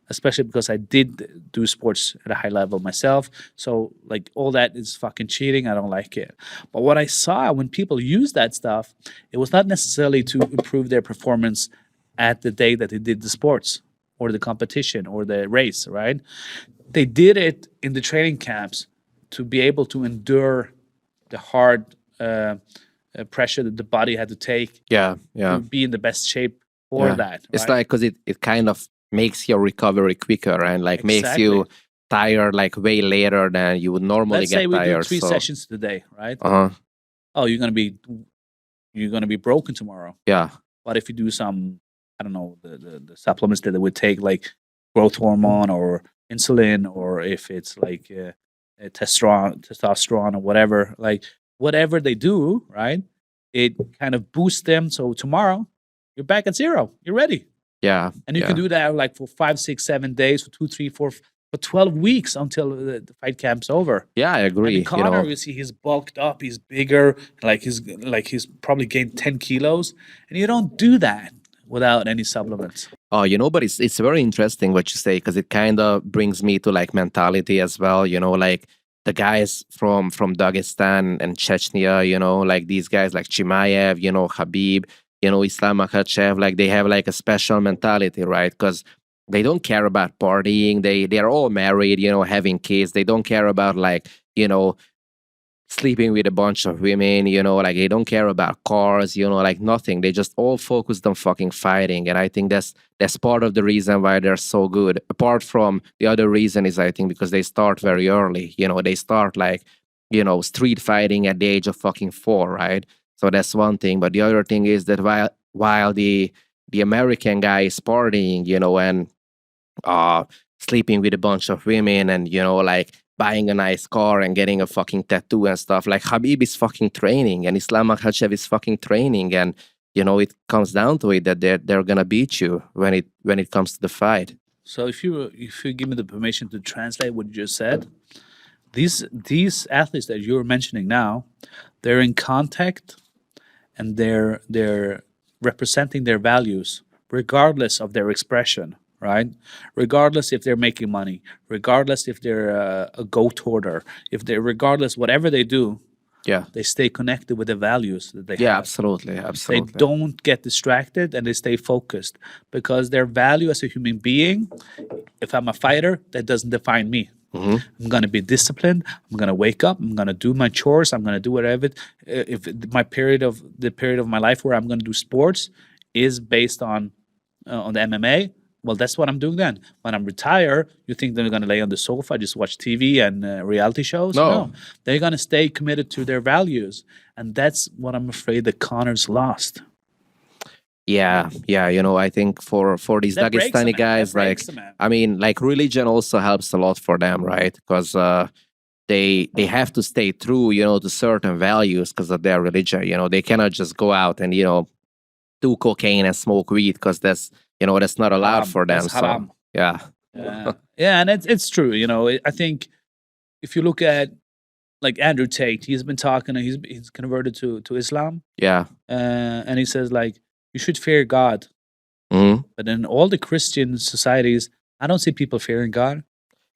especially because I did do sports at a high level myself. So, like, all that is fucking cheating. I don't like it. But what I saw when people use that stuff, it was not necessarily to improve their performance at the day that they did the sports or the competition or the race, right? They did it in the training camps to be able to endure the hard pressure that the body had to take Yeah. to be in the best shape for that. It's right? like, because it kind of makes your recovery quicker, and like makes you tired like way later than you would normally Let's get say we tired. do 3 sessions today, right? Uh-huh. Oh, you're gonna be broken tomorrow. Yeah. But if you do some, I don't know, the supplements that they would take, like growth hormone or insulin, or if it's like testosterone or whatever, like whatever they do, right? It kind of boosts them. So tomorrow you're back at zero. You're ready. Yeah. And you can do that like for 5, 6, 7 days, for 2, 3, 4, for 12 weeks until the fight camp's over. Yeah, I agree. And Conor, you see, he's bulked up, he's bigger, he's probably gained 10 kilos, and you don't do that without any supplements. Oh, but it's very interesting what you say, because it kind of brings me to like mentality as well. Like the guys from Dagestan and Chechnya, like these guys like Chimaev, Habib, Islam Makhachev, like they have like a special mentality, right? Because they don't care about partying. They're all married, having kids. They don't care about like, sleeping with a bunch of women, like they don't care about cars, like nothing. They just all focused on fucking fighting. And I think that's part of the reason why they're so good. Apart from the other reason is I think because they start very early. They start like, street fighting at the age of fucking 4, right? So that's one thing. But the other thing is that while the American guy is partying, and sleeping with a bunch of women and, like buying a nice car and getting a fucking tattoo and stuff, like Habib is fucking training and Islam Makhachev is fucking training. And, it comes down to it that they're going to beat you when it comes to the fight. So if you give me the permission to translate what you just said, these athletes that you're mentioning now, they're in contact and they're representing their values regardless of their expression, right? Regardless if they're making money, regardless if they're a goat hoarder, regardless whatever they do, Yeah. they stay connected with the values that they Yeah, have. absolutely. They don't get distracted and they stay focused because their value as a human being, if I'm a fighter, that doesn't define me. I'm going to be disciplined. I'm going to wake up. I'm going to do my chores. I'm going to do whatever. If the period of my life where I'm going to do sports is based on the MMA, well, that's what I'm doing then. When I'm retired, you think they're going to lay on the sofa, just watch TV and reality shows? No. They're going to stay committed to their values. And that's what I'm afraid that Conor's lost. Yeah. I think for these That breaks them, Dagestani man. guys, That like, breaks them, man. I mean, like religion also helps a lot for them, right? Because they have to stay true, to certain values because of their religion. They cannot just go out and do cocaine and smoke weed because that's not allowed for them. That's haram. So yeah, Yeah, and it's true. I think if you look at like Andrew Tate, he's been talking. He's converted to Islam. Yeah. And he says like you should fear God. Mhm. But in all the Christian societies, I don't see people fearing God.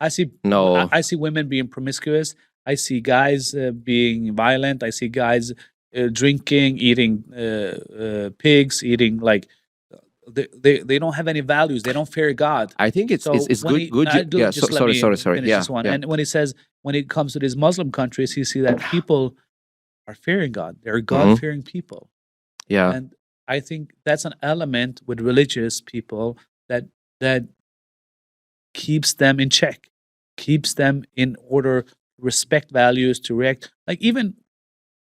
I see No. I see women being promiscuous. I see guys being violent. I see guys drinking, eating pigs, eating like they don't have any values. They don't fear God. I think it's So it's when good. Yeah. just let me Sorry. finish Yeah. this one. Yeah. And when he says when it comes to these Muslim countries, you see that people are fearing God. They're God-fearing people. Yeah. And I think that's an element with religious people that keeps them in check, keeps them in order, respect values, to react. Like even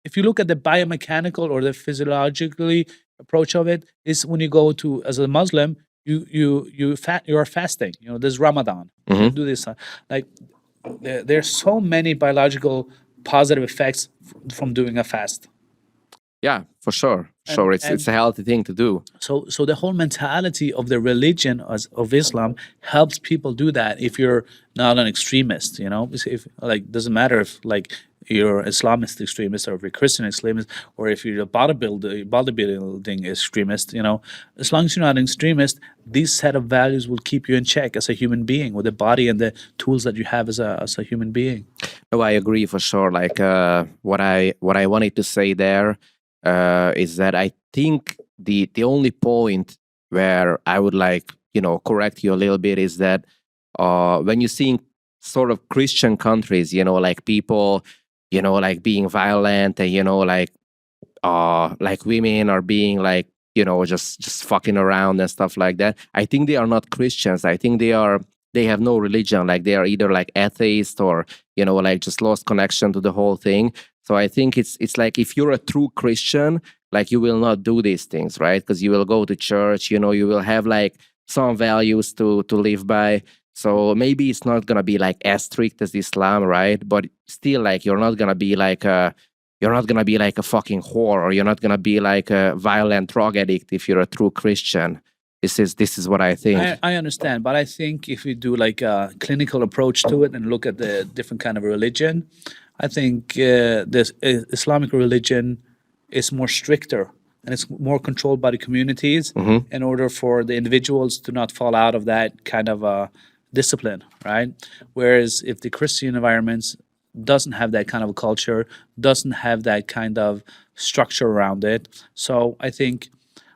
if you look at the biomechanical or the physiologically approach of it, is when you go to as a Muslim, you are fasting. There's Ramadan. You do this like there's so many biological positive effects from doing a fast. Yeah, for sure. Sure, it's a healthy thing to do. So the whole mentality of the religion of Islam helps people do that. If you're not an extremist, if like doesn't matter if like you're Islamist extremist or if you're Christian extremist or if you're a bodybuilding extremist, as long as you're not an extremist, these set of values will keep you in check as a human being with the body and the tools that you have as a human being. No, I agree for sure. Like what I wanted to say there is that I think the only point where I would like correct you a little bit is that when you see in sort of Christian countries, like people like being violent and like women are being like just fucking around and stuff like that. I think they are not Christians. I think they have no religion. Like they are either like atheists or like just lost connection to the whole thing. So I think it's like if you're a true Christian, like you will not do these things, right? Because you will go to church, you will have like some values to live by. So maybe it's not gonna be like as strict as Islam, right? But still, like you're not gonna be like a you're not gonna be like a fucking whore, or you're not gonna be like a violent drug addict if you're a true Christian. This is what I think. I understand, but I think if you do like a clinical approach to it and look at the different kind of religion, I think this Islamic religion is more stricter and it's more controlled by the communities in order for the individuals to not fall out of that kind of discipline, right? Whereas if the Christian environments doesn't have that kind of a culture, doesn't have that kind of structure around it. So I think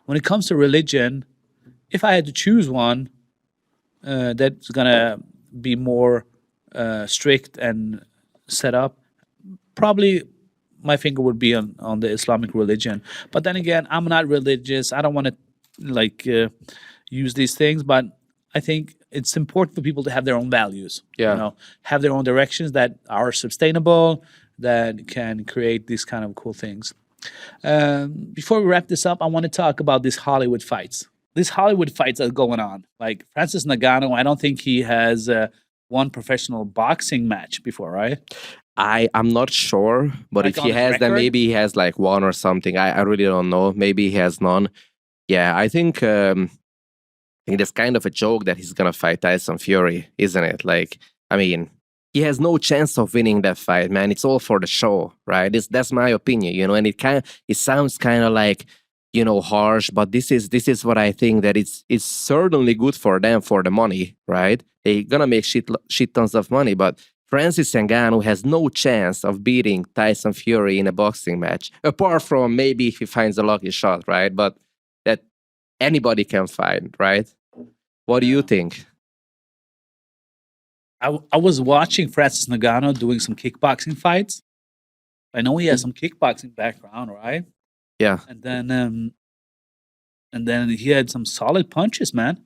when it comes to religion, if I had to choose one that's gonna be more strict and set up, probably my finger would be on the Islamic religion. But then again, I'm not religious. I don't want to like use these things, but I think it's important for people to have their own values. Yeah. You know, have their own directions that are sustainable, that can create these kind of cool things. Before we wrap this up, I want to talk about these Hollywood fights. These Hollywood fights are going on. Like Francis Ngannou, I don't think he has won professional boxing match before, right? I'm not sure, but Like if on he his has, then record? maybe he has like one or something. I really don't know. Maybe he has none. Yeah, I think that's kind of a joke that he's gonna fight Tyson Fury, isn't it? Like, I mean, he has no chance of winning that fight, man. It's all for the show, right? That's my opinion, and it sounds kind of like, harsh, but this is what I think, that it's certainly good for them for the money, right? They're gonna make shit tons of money, but Francis Ngannou has no chance of beating Tyson Fury in a boxing match, apart from maybe if he finds a lucky shot, right? But that anybody can fight, right? What do you think? I was watching Francis Ngannou doing some kickboxing fights. I know he has some kickboxing background, right? Yeah. And then he had some solid punches, man.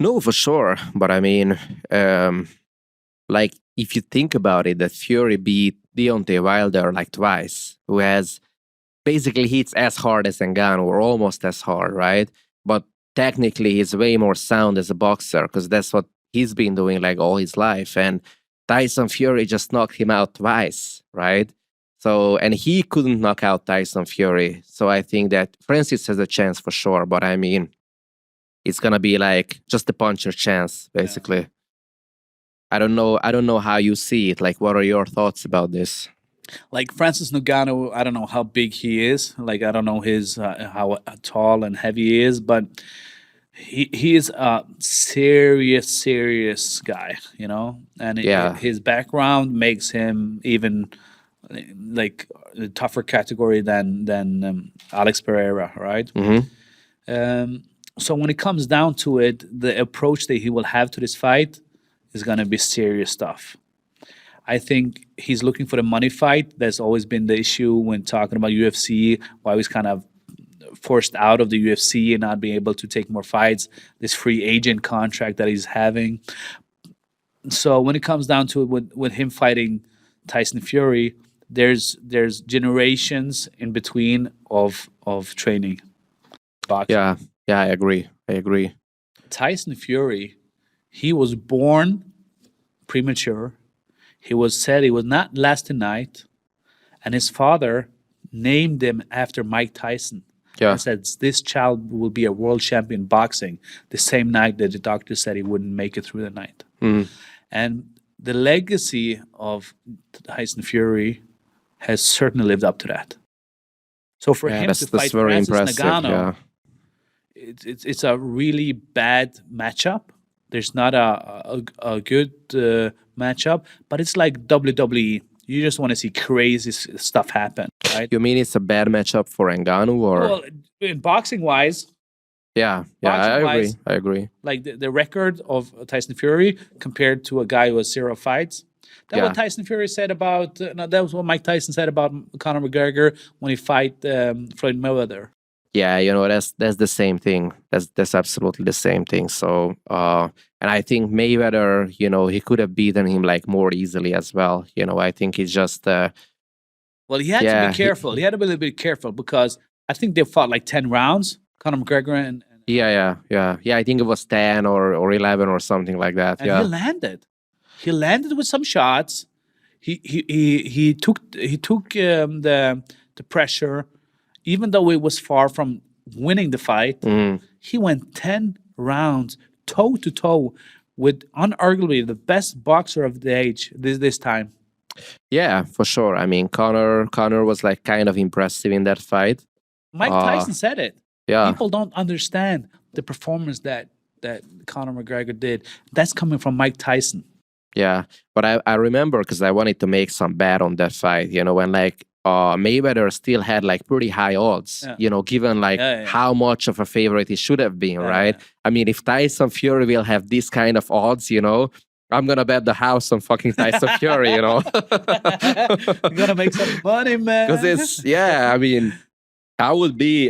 No, for sure. But I mean, like if you think about it, that Fury beat Deontay Wilder like twice, who has basically hits as hard as Ngannou, or almost as hard, right? But technically, he's way more sound as a boxer, because that's what he's been doing like all his life. And Tyson Fury just knocked him out twice, right? So, and he couldn't knock out Tyson Fury. So I think that Francis has a chance for sure. But I mean, it's gonna be like just a puncher chance, basically. Yeah. I don't know how you see it. Like, what are your thoughts about this? Like Francis Ngannou, I don't know how big he is. Like, I don't know his how tall and heavy he is, but he is a serious guy, and his background makes him even like a tougher category than Alex Pereira, right? So when it comes down to it, the approach that he will have to this fight is going to be serious stuff. I think he's looking for the money fight. That's always been the issue when talking about UFC, why he's kind of forced out of the UFC and not being able to take more fights, this free agent contract that he's having. So when it comes down to it, with him fighting Tyson Fury, there's generations in between of training boxing. Yeah, I agree. Tyson Fury, he was born premature. He was said he was not last tonight, and his father named him after Mike Tyson. Yeah. And said this child will be a world champion boxing the same night that the doctor said he wouldn't make it through the night. And the legacy of Tyson Fury has certainly lived up to that. So for him to fight Francis Ngannou, it's a really bad matchup. There's not a good matchup, but it's like WWE. You just want to see crazy stuff happen, right? You mean it's a bad matchup for Ngannou, or? Well, in boxing wise, I agree. Like the record of Tyson Fury compared to a guy who has 0 fights. That's what Tyson Fury said about. That was what Mike Tyson said about Conor McGregor when he fight Floyd Mayweather. Yeah, that's the same thing. That's absolutely the same thing. So, and I think Mayweather, he could have beaten him like more easily as well. I think he's just. Well, he had to be careful. He had to be a little bit careful because I think they fought like 10 rounds, Conor McGregor and Yeah. I think it was 10 or 11 or something like that. And he landed with some shots. He took the pressure, even though it was far from winning the fight. He went 10 rounds toe to toe with unarguably the best boxer of the age this time. Yeah, for sure. I mean, Conor was like kind of impressive in that fight. Mike Tyson said it. Yeah, People don't understand the performance that Conor McGregor did. That's coming from Mike Tyson. yeah. But I remember because I wanted to make some bet on that fight. You know, when like Mayweather still had like pretty high odds. Yeah. You know, given like Yeah. how much of a favorite he should have been, right? Yeah. I mean, if Tyson Fury will have this kind of odds, you know, I'm gonna bet the house on fucking Tyson Fury. You know, You're gonna make some money, man. because it's I mean, I would be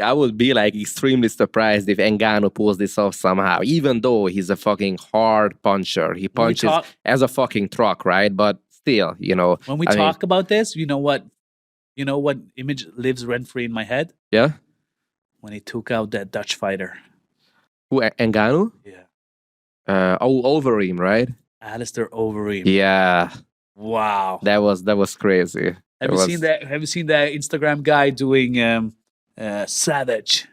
like extremely surprised if Ngannou pulls this off somehow, even though he's a fucking hard puncher. He punches as a fucking truck, right? But still, you know. When we talk about this, you know what image lives rent free in my head? Yeah. When he took out that Dutch fighter. Who, Ngannou? Yeah. Overeem, right? Alistair Overeem. Yeah. Wow. That was crazy. Have you seen that? Have you seen that Instagram guy doing Savage?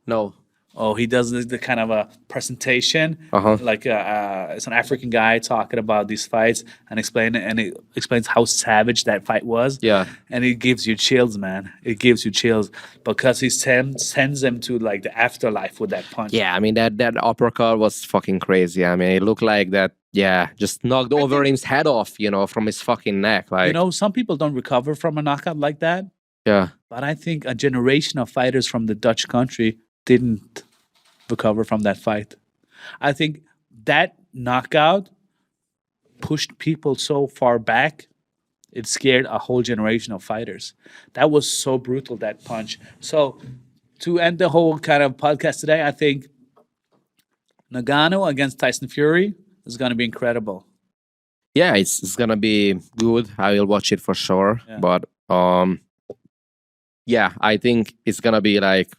No. Oh, he does the kind of a presentation, like it's an African guy talking about these fights and it explains how savage that fight was. Yeah, and it gives you chills, man. It gives you chills because he sends them to like the afterlife with that punch. Yeah, I mean that uppercut was fucking crazy. I mean, it looked like that. Yeah, just knocked Overeem's head off, you know, from his fucking neck. Like, you know, some people don't recover from a knockout like that. Yeah, but I think a generation of fighters from the Dutch country didn't recover from that fight. I think that knockout pushed people so far back, it scared a whole generation of fighters. That was so brutal, that punch. So to end the whole kind of podcast today, I think Ngannou against Tyson Fury is going to be incredible. Yeah, it's going to be good. I will watch it for sure. Yeah. But yeah, I think it's going to be like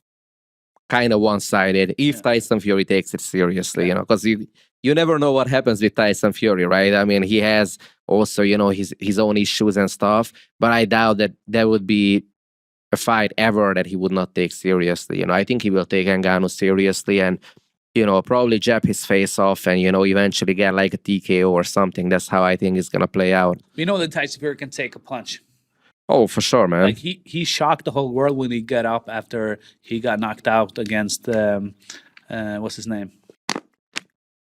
kind of one-sided if Tyson Fury takes it seriously, you know, because you never know what happens with Tyson Fury, right? I mean, he has also, you know, his own issues and stuff, but I doubt that there would be a fight ever that he would not take seriously. You know, I think he will take Ngannou seriously and, you know, probably jab his face off and, you know, eventually get like a TKO or something. That's how I think it's going to play out. We know that Tyson Fury can take a punch. Oh, for sure, man. Like he shocked the whole world when he got up after he got knocked out against what's his name?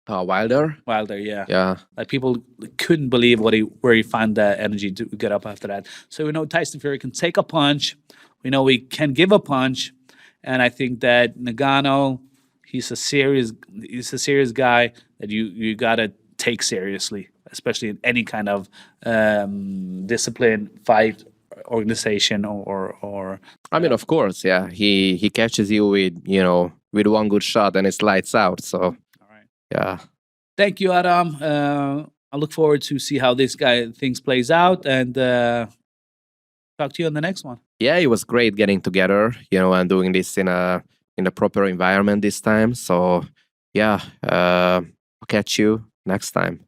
Wilder. Wilder, yeah. Yeah. Like people couldn't believe where he found that energy to get up after that. So we know Tyson Fury can take a punch. We know he can give a punch, and I think that Ngannou, he's a serious guy that you gotta take seriously, especially in any kind of discipline, fight, organization or I mean, of course, yeah. He catches you with, you know, with one good shot and it's lights out. So all right. Yeah. Thank you, Adam. I look forward to see how this things plays out and talk to you on the next one. Yeah, it was great getting together, you know, and doing this in a proper environment this time. So yeah, I'll catch you next time.